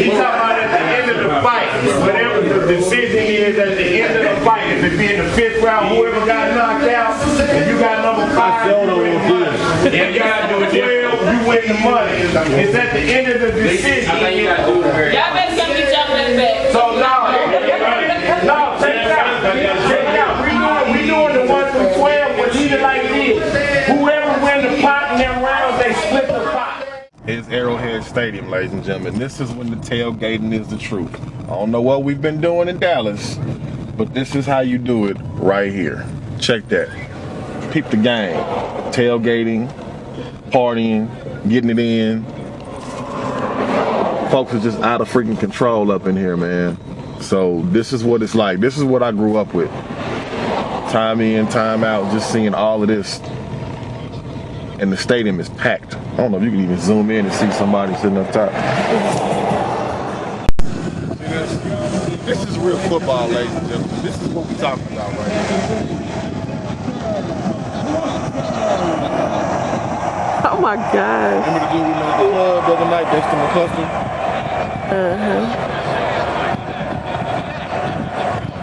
talking about at the end of the fight. Whatever the decision is at the end of the fight, if it be in the 5th round, whoever got knocked out, if you got number 5, you win the money. If you got number 12, you win the money. It's at the end of the decision. Y'all better come get y'all money back. So no, check it out. Check it out. We doing the 1 through 12, but leave it like it is. Whoever win the pot in them rounds, they split the pot. It's Arrowhead Stadium, ladies and gentlemen. This is when the tailgating is the truth. I don't know what we've been doing in Dallas, but this is how you do it right here. Check that. Peep the game. Tailgating, partying, getting it in. Folks are just out of freaking control up in here, man. So this is what it's like. This is what I grew up with. Time in, time out, just seeing all of this. And the stadium is packed. I don't know if you can even zoom in and see somebody sitting up top. See this? This is real football, ladies and gentlemen. This is what we're talking about right here. Oh my God. Remember the dude we met at the club the other night, Dexter McCluster? Uh-huh.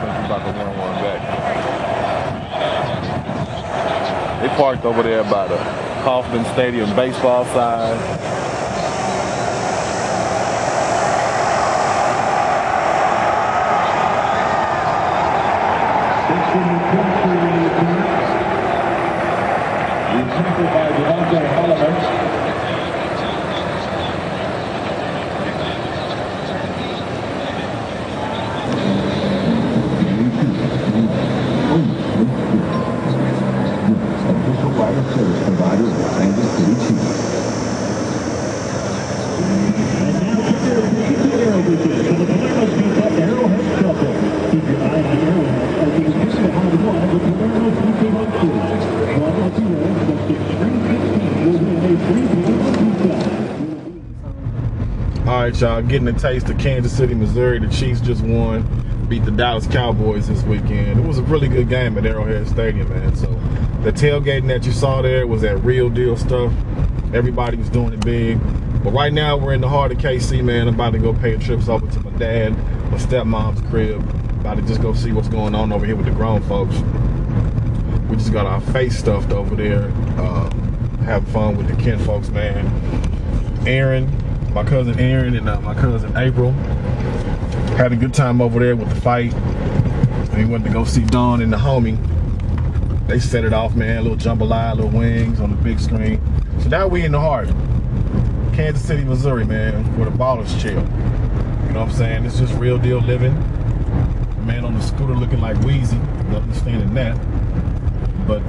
We're about to run one back. They parked over there by the Kauffman Stadium baseball side. All right, y'all, getting a taste of Kansas City, Missouri. The Chiefs just won, beat the Dallas Cowboys this weekend. It was a really good game at Arrowhead Stadium, man. So the tailgating that you saw there was that real deal stuff. Everybody was doing it big. But right now we're in the heart of KC, man. I'm about to go pay a trip over to my dad, my stepmom's crib. About to just go see what's going on over here with the grown folks. We just got our face stuffed over there. Have fun with the kin folks, man. Aaron, my cousin Aaron, and my cousin April had a good time over there with the fight. We went to go see Dawn and the homie. They set it off, man. A little jambalaya, little wings on the big screen. So now we in the heart. Kansas City, Missouri, man, where the ballers chill. You know what I'm saying? It's just real deal living. The man on the scooter looking like Wheezy. Understanding that. But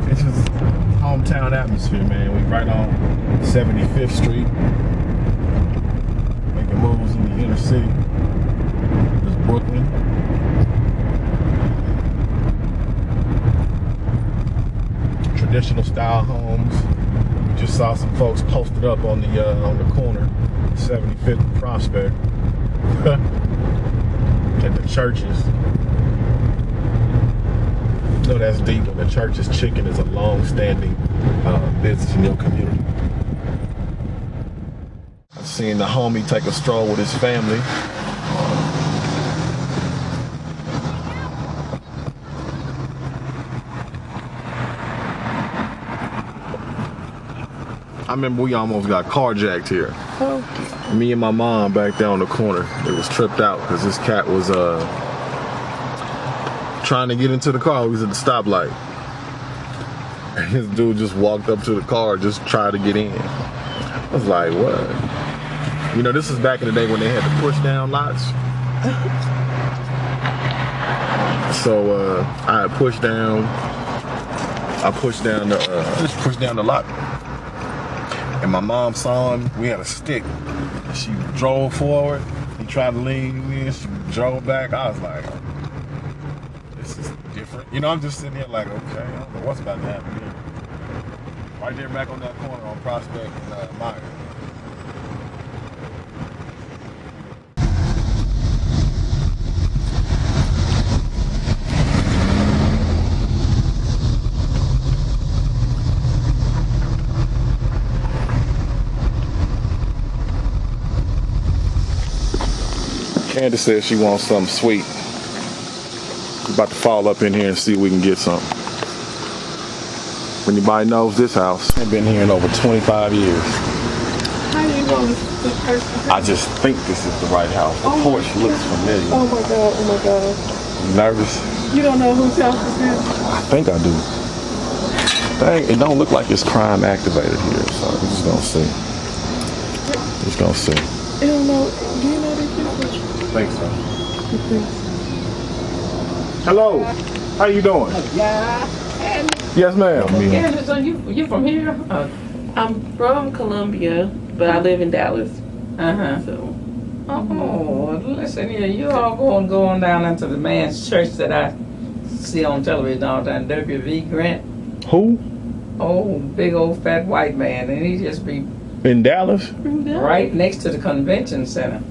it's just hometown atmosphere, man. We right on 75th Street. Making moves in the inner city. There's Brooklyn. Traditional style homes. We just saw some folks posted up on the corner 75th Prospect. And the churches. No, that's deep when the church's chicken is a long-standing business in your community. I've seen the homie take a stroll with his family. I remember we almost got carjacked here. Oh. Me and my mom back there on the corner. It was tripped out because this cat was trying to get into the car. He was at the stoplight. And this dude just walked up to the car, just tried to get in. I was like, what? You know, this is back in the day when they had the push down lots. So I pushed down the lot. And my mom saw him. We had a stick. She drove forward. He tried to lean in. She drove back. I was like, this is different. You know, I'm just sitting here like, okay, I don't know what's about to happen here. Right there back on that corner on Prospect and Meyer. Candace says she wants something sweet. We're about to fall up in here and see if we can get something. Anybody knows this house? I've been here in over 25 years. How do you know this person? I just think this is the right house. The porch looks familiar. Oh my God, oh my God. You nervous? You don't know whose house this is? I think I do. Dang, it don't look like it's crime activated here, so we're just gonna see. Just gonna see. You don't know, do you know these people? I think so. Hello, how you doing? Yeah. Yes, ma'am. Yeah, so you from here? I'm from Columbia, but I live in Dallas. So. Oh, listen here, you all going down into the man's church that I see on television all the time, W.V. Grant. Who? Oh, big old fat white man, and he just be in Dallas? Right next to the convention center.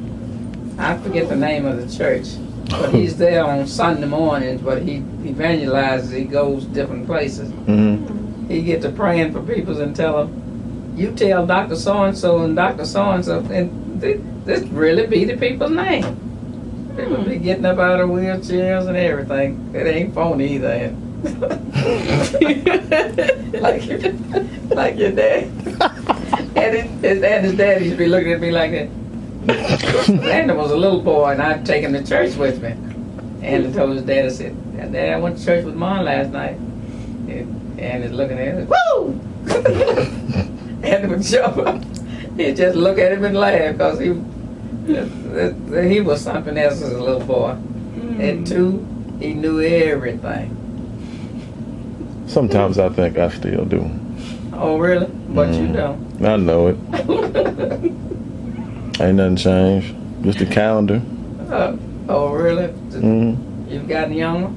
I forget the name of the church, but he's there on Sunday mornings, but he evangelizes, he goes different places. Mm-hmm. He get to praying for people and tell them, you tell Dr. So-and-so and Dr. So-and-so, and this really be the people's name. People be getting up out of wheelchairs and everything. It ain't phony either. like your dad. And his dad used to be looking at me like that. Andy was a little boy, and I'd take him to church with me. And he told his dad, I said, Dad, I went to church with Mom last night. And he's looking at him, woo! And he would jump up. He'd just look at him and laugh, because he was something else as a little boy. And two, he knew everything. Sometimes I think I still do. Oh, really? But you don't. I know it. Ain't nothing changed. Just the calendar. Oh, really? Mm-hmm. You've gotten younger?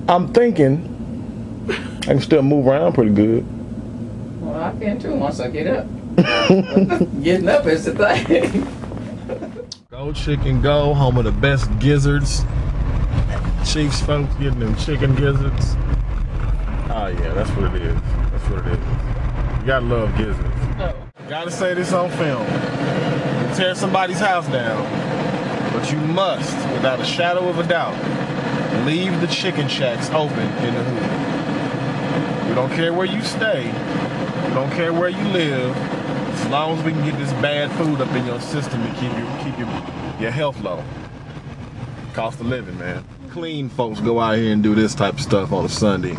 I'm thinking I can still move around pretty good. Well, I can too once I get up. Getting up is the thing. Go Chicken Go, home of the best gizzards. Chiefs folks getting them chicken gizzards. Oh yeah, that's what it is. That's what it is. You gotta love gizzards. Oh. Gotta say this on film. Tear somebody's house down, but you must, without a shadow of a doubt, leave the chicken shacks open in the hood. We don't care where you stay. We don't care where you live. As long as we can get this bad food up in your system to keep your health low. Cost of living, man. Clean folks go out here and do this type of stuff on a Sunday.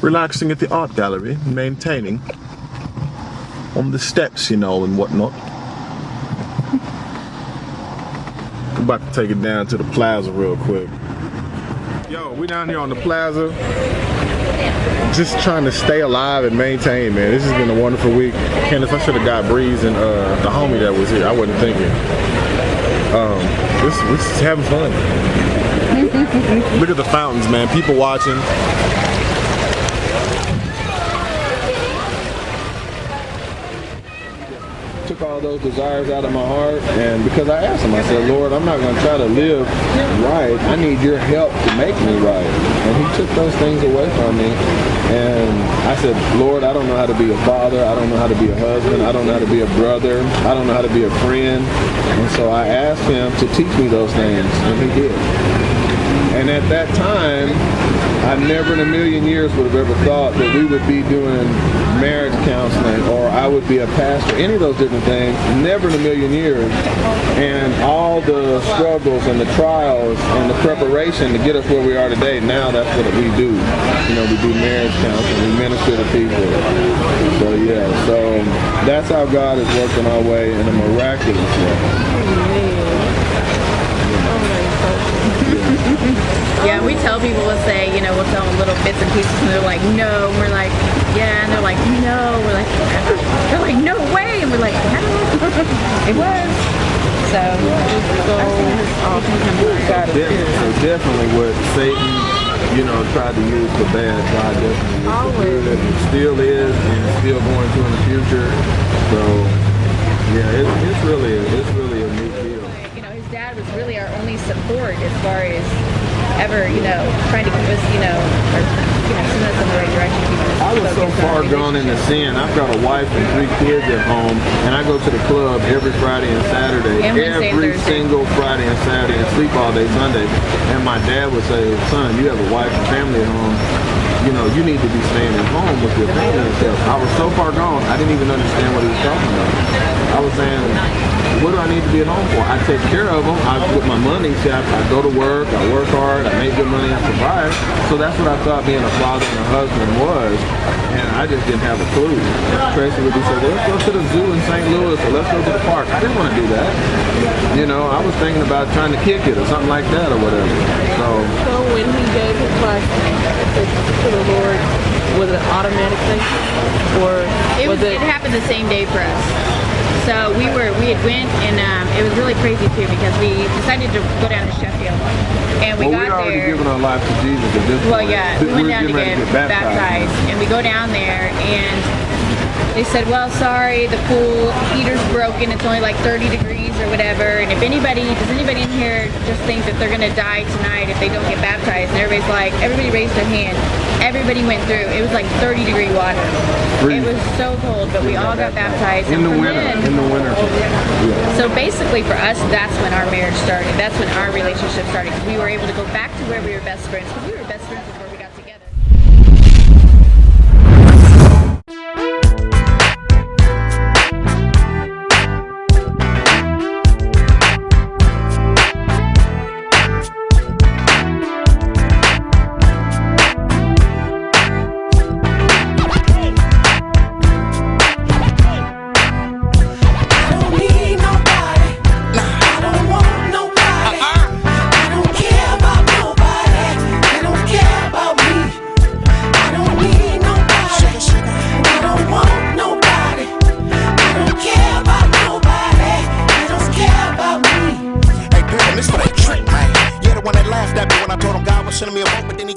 Relaxing at the art gallery, maintaining on the steps, you know, and whatnot. I'm about to take it down to the plaza real quick. Yo, we down here on the plaza. Just trying to stay alive and maintain, man. This has been a wonderful week. Candace, I should have got Breeze and the homie that was here. I wasn't thinking. We're just having fun. Look at the fountains, man. People watching. took all those desires out of my heart, and because I asked him, I said, Lord, I'm not going to try to live right. I need your help to make me right. And he took those things away from me. And I said, Lord, I don't know how to be a father. I don't know how to be a husband. I don't know how to be a brother. I don't know how to be a friend. And so I asked him to teach me those things, and he did. And at that time, I never in a million years would have ever thought that we would be doing marriage counseling, or I would be a pastor, any of those different things. Never in a million years. And all the struggles and the trials and the preparation to get us where we are today, now that's what we do. You know, we do marriage counseling, we minister to people. So yeah, so that's how God is working our way in a miraculous way. Yeah, we tell people, we'll say, you know, we'll tell them little bits and pieces, and they're like, no. And we're like, yeah. And they're like, no. We're like, yeah. They're like, no way. And we're like, yeah, it was. So definitely what Satan, you know, tried to use for bad, God definitely used for good, and it still is, and it's still going to in the future. So yeah, it's really a new deal. You know, his dad was really our only support as far as ever, you know, trying to keep us, you know, or, you know, send us in the right direction. I was so far gone into sin. I've got a wife and 3 kids at home, and I go to the club every Friday and Saturday, every single Friday and Saturday, and sleep all day Sunday. And my dad would say, son, you have a wife and family at home. You know, you need to be staying at home with your family and stuff. I was so far gone, I didn't even understand what he was talking about. I was saying, what do I need to be at home for? I take care of them. With my money, see, I go to work, I work hard, I make good money, I survive. So that's what I thought being a father and a husband was. And I just didn't have a clue. Tracy would be saying, well, let's go to the zoo in St. Louis, or let's go to the park. I didn't want to do that. You know, I was thinking about trying to kick it or something like that or whatever. So when he gave his life to the Lord, was it an automatic thing? Or it happened the same day for us. So we had went, and it was really crazy too, because we decided to go down to Sheffield, and we got there. We'd already given our life to Jesus at this point. Well, yeah, we went down to get baptized, and we go down there, and they said, well, sorry, the pool heater's broken. It's only like 30 degrees or whatever. And does anybody in here just think that they're gonna die tonight if they don't get baptized? And everybody raised their hand. Everybody went through. It was like 30-degree water. It was so cold, but we all got baptized. In the winter. So basically for us, that's when our marriage started. That's when our relationship started. We were able to go back to where we were best friends, because we were best friends before we got together. Sending me a boat, but then he